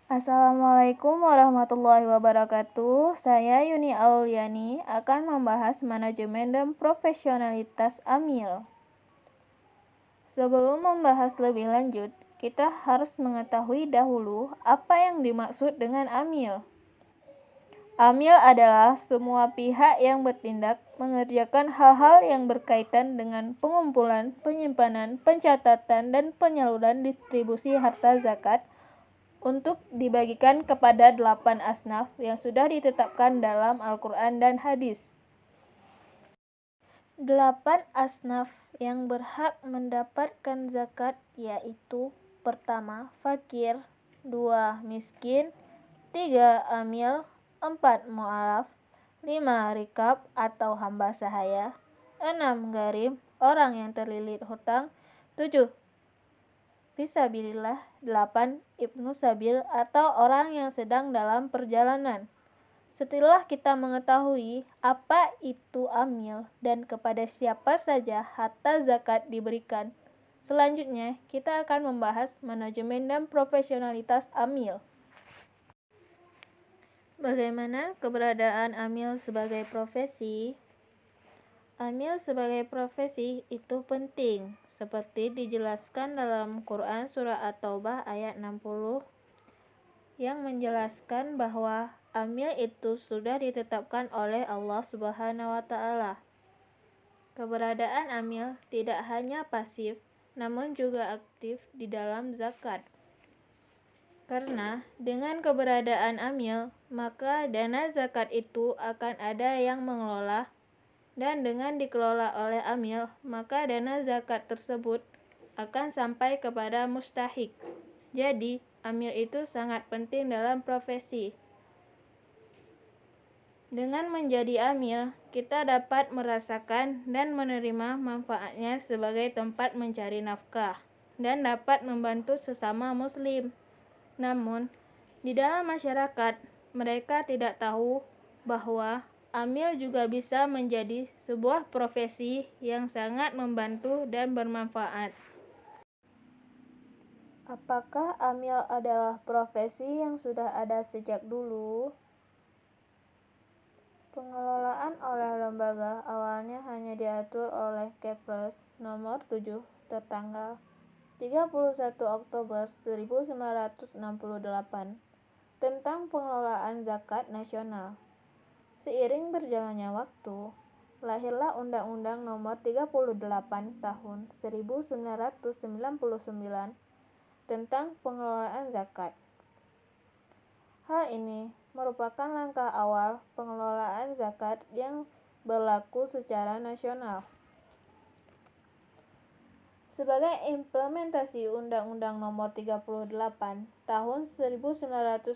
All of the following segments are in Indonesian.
Assalamualaikum warahmatullahi wabarakatuh. Saya Yuni Auliani akan membahas manajemen dan profesionalitas AMIL. Sebelum membahas lebih lanjut, kita harus mengetahui dahulu apa yang dimaksud dengan AMIL. AMIL adalah semua pihak yang bertindak mengerjakan hal-hal yang berkaitan dengan pengumpulan, penyimpanan, pencatatan, dan penyaluran distribusi harta zakat untuk dibagikan kepada 8 asnaf yang sudah ditetapkan dalam Al-Quran dan hadis. 8 asnaf yang berhak mendapatkan zakat yaitu: pertama, fakir; 2, miskin; 3, amil; 4, mu'alaf; 5, rikab atau hamba sahaya; 6, gharim, orang yang terlilit hutang; 7, fisabilillah; 8, ibnu sabil atau orang yang sedang dalam perjalanan. Setelah kita mengetahui apa itu amil dan kepada siapa saja harta zakat diberikan, selanjutnya kita akan membahas manajemen dan profesionalitas amil. Bagaimana keberadaan amil sebagai profesi? Amil sebagai profesi itu penting, seperti dijelaskan dalam Quran Surah At-Taubah ayat 60 yang menjelaskan bahwa amil itu sudah ditetapkan oleh Allah Subhanahu wa Ta'ala. Keberadaan amil tidak hanya pasif, namun juga aktif di dalam zakat. Karena dengan keberadaan amil, maka dana zakat itu akan ada yang mengelola, dan dengan dikelola oleh amil, maka dana zakat tersebut akan sampai kepada mustahik. Jadi, amil itu sangat penting dalam profesi. Dengan menjadi amil, kita dapat merasakan dan menerima manfaatnya sebagai tempat mencari nafkah dan dapat membantu sesama muslim. Namun, di dalam masyarakat, mereka tidak tahu bahwa amil juga bisa menjadi sebuah profesi yang sangat membantu dan bermanfaat. Apakah amil adalah profesi yang sudah ada sejak dulu? Pengelolaan oleh lembaga awalnya hanya diatur oleh Kepres nomor 7 tertanggal 31 Oktober 1968 tentang pengelolaan zakat nasional. Seiring berjalannya waktu, lahirlah Undang-Undang Nomor 38 Tahun 1999 tentang pengelolaan zakat. Hal ini merupakan langkah awal pengelolaan zakat yang berlaku secara nasional. Sebagai implementasi Undang-Undang Nomor 38 Tahun 1999,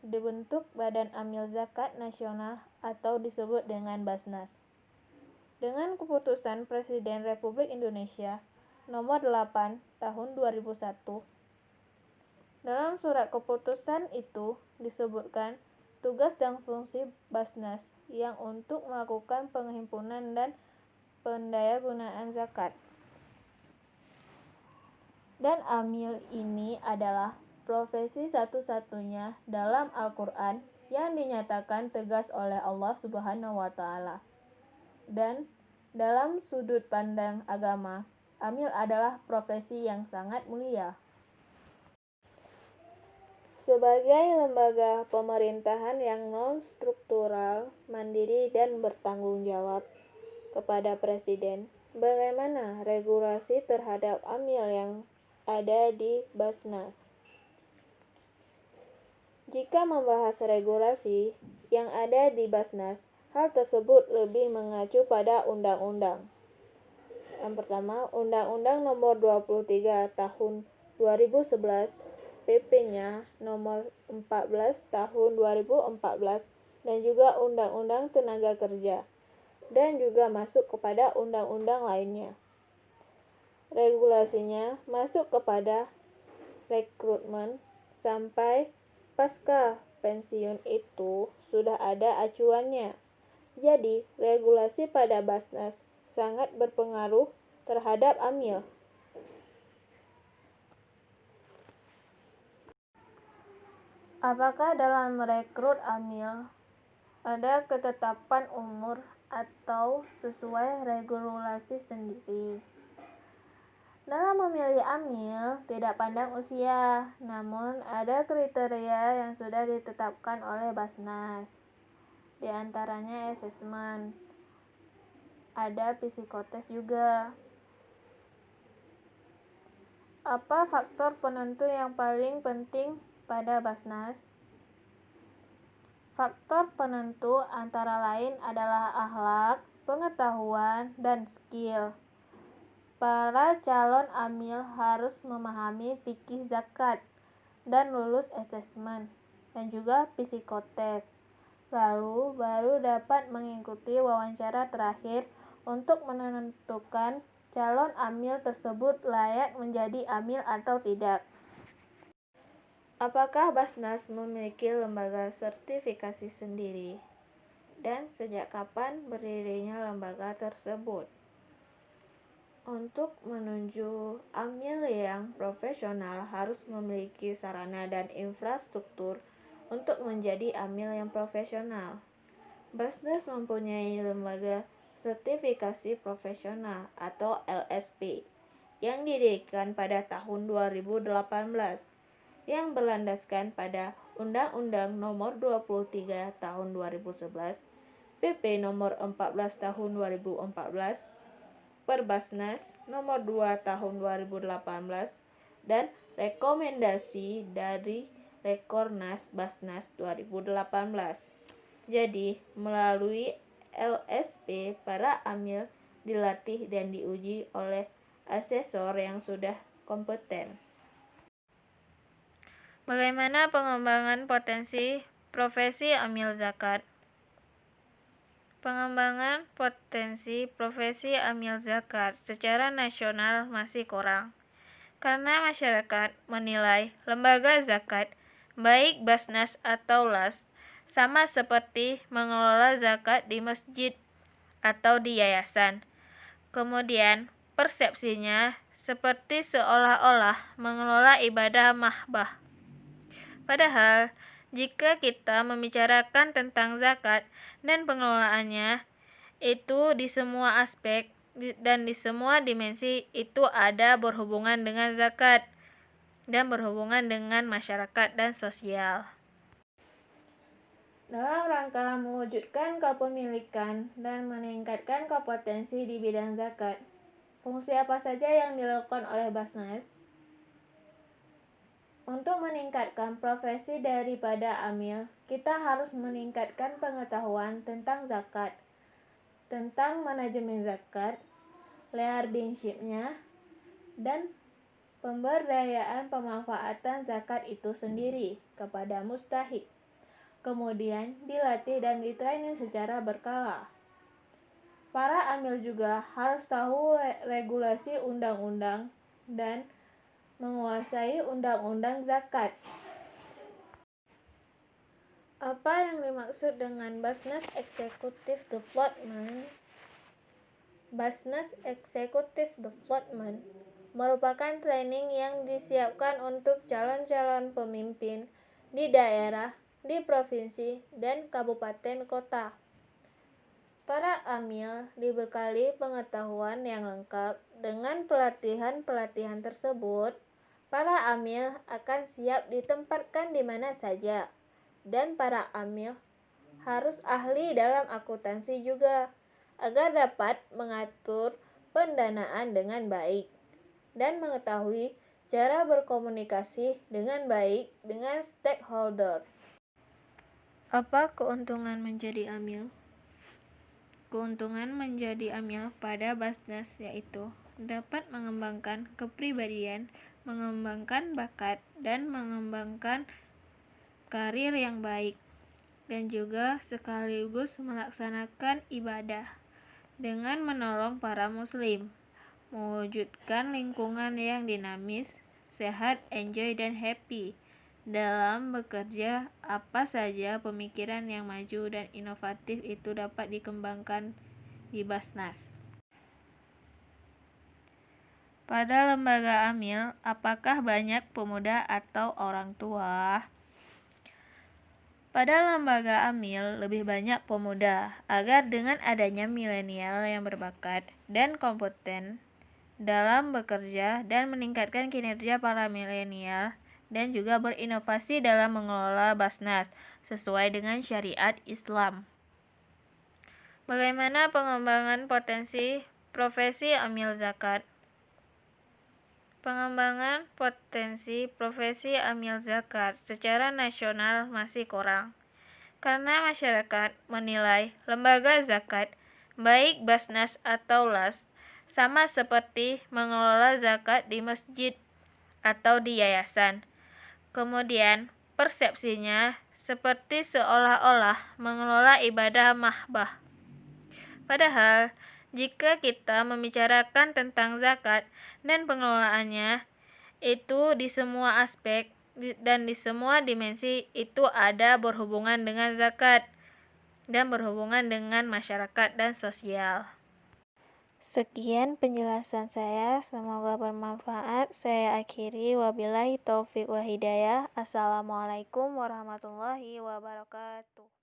dibentuk Badan Amil Zakat Nasional atau disebut dengan Basnas. Dengan keputusan Presiden Republik Indonesia Nomor 8 Tahun 2001, dalam surat keputusan itu disebutkan tugas dan fungsi Basnas yang untuk melakukan penghimpunan dan pendayagunaan zakat. Dan amil ini adalah profesi satu-satunya dalam Al-Quran yang dinyatakan tegas oleh Allah Subhanahu wa Ta'ala. Dan dalam sudut pandang agama, amil adalah profesi yang sangat mulia. Sebagai lembaga pemerintahan yang non-struktural, mandiri, dan bertanggung jawab kepada Presiden, bagaimana regulasi terhadap amil yang ada di Basnas? Jika membahas regulasi yang ada di Basnas, hal tersebut lebih mengacu pada undang-undang. Yang pertama, Undang-Undang Nomor 23 Tahun 2011, PP-nya Nomor 14 Tahun 2014, dan juga Undang-Undang Tenaga Kerja, dan juga masuk kepada undang-undang lainnya. Regulasinya masuk kepada rekrutmen sampai pasca pensiun itu sudah ada acuannya. Jadi, regulasi pada Basnas sangat berpengaruh terhadap amil. Apakah dalam merekrut amil ada ketetapan umur atau sesuai regulasi sendiri? Dalam memilih amil, tidak pandang usia, namun ada kriteria yang sudah ditetapkan oleh Basnas. Di antaranya asesmen, ada psikotes juga. Apa faktor penentu yang paling penting pada Basnas? Faktor penentu antara lain adalah akhlak, pengetahuan, dan skill. Para calon amil harus memahami fikih zakat dan lulus asesmen dan juga psikotes. Lalu baru dapat mengikuti wawancara terakhir untuk menentukan calon amil tersebut layak menjadi amil atau tidak. Apakah Basnas memiliki lembaga sertifikasi sendiri? Dan sejak kapan berdirinya lembaga tersebut? Untuk menuju amil yang profesional harus memiliki sarana dan infrastruktur untuk menjadi amil yang profesional. Basnas mempunyai lembaga sertifikasi profesional atau LSP yang didirikan pada tahun 2018 yang berlandaskan pada Undang-Undang Nomor 23 Tahun 2011, PP Nomor 14 Tahun 2014, Perbasnas Nomor 2 Tahun 2018, dan rekomendasi dari Rekornas Basnas 2018. Jadi, melalui LSP, para amil dilatih dan diuji oleh asesor yang sudah kompeten. Bagaimana pengembangan potensi profesi amil zakat? Pengembangan potensi profesi amil zakat secara nasional masih kurang, karena masyarakat menilai lembaga zakat, baik Basnas atau LAS, sama seperti mengelola zakat di masjid atau di yayasan. Kemudian, persepsinya seperti seolah-olah mengelola ibadah mahbah. Padahal, jika kita membicarakan tentang zakat dan pengelolaannya, itu di semua aspek dan di semua dimensi itu ada berhubungan dengan zakat dan berhubungan dengan masyarakat dan sosial. Dalam rangka mewujudkan kepemilikan dan meningkatkan kompetensi di bidang zakat, fungsi apa saja yang dilakukan oleh Basnas? Untuk meningkatkan profesi daripada amil, kita harus meningkatkan pengetahuan tentang zakat, tentang manajemen zakat, leadership-nya, dan pemberdayaan pemanfaatan zakat itu sendiri kepada mustahik. Kemudian dilatih dan ditraining secara berkala. Para amil juga harus tahu regulasi undang-undang dan menguasai undang-undang zakat. Apa yang dimaksud dengan Basnas Executive Development? Basnas Executive Development merupakan training yang disiapkan untuk calon-calon pemimpin di daerah, di provinsi, dan kabupaten kota. Para amil dibekali pengetahuan yang lengkap. Dengan pelatihan-pelatihan tersebut, para amil akan siap ditempatkan di mana saja, dan para amil harus ahli dalam akuntansi juga, agar dapat mengatur pendanaan dengan baik dan mengetahui cara berkomunikasi dengan baik dengan stakeholder. Apa keuntungan menjadi amil? Keuntungan menjadi amil pada Basnas yaitu dapat mengembangkan kepribadian, mengembangkan bakat, dan mengembangkan karir yang baik, dan juga sekaligus melaksanakan ibadah dengan menolong para muslim, mewujudkan lingkungan yang dinamis, sehat, enjoy, dan happy. Dalam bekerja, apa saja pemikiran yang maju dan inovatif itu dapat dikembangkan di Basnas. Pada lembaga amil, apakah banyak pemuda atau orang tua? Pada lembaga AMIL lebih banyak pemuda, agar dengan adanya milenial yang berbakat dan kompeten dalam bekerja dan meningkatkan kinerja para milenial dan juga berinovasi dalam mengelola Basnas sesuai dengan syariat Islam. Bagaimana pengembangan potensi profesi amil zakat? Pengembangan potensi profesi amil zakat secara nasional masih kurang, karena masyarakat menilai lembaga zakat, baik Basnas atau LAS, sama seperti mengelola zakat di masjid atau di yayasan. Kemudian, persepsinya seperti seolah-olah mengelola ibadah mahbah. Padahal, jika kita membicarakan tentang zakat dan pengelolaannya, itu di semua aspek dan di semua dimensi itu ada berhubungan dengan zakat dan berhubungan dengan masyarakat dan sosial. Sekian penjelasan saya, semoga bermanfaat. Saya akhiri, wabillahi taufik wa hidayah. Assalamualaikum warahmatullahi wabarakatuh.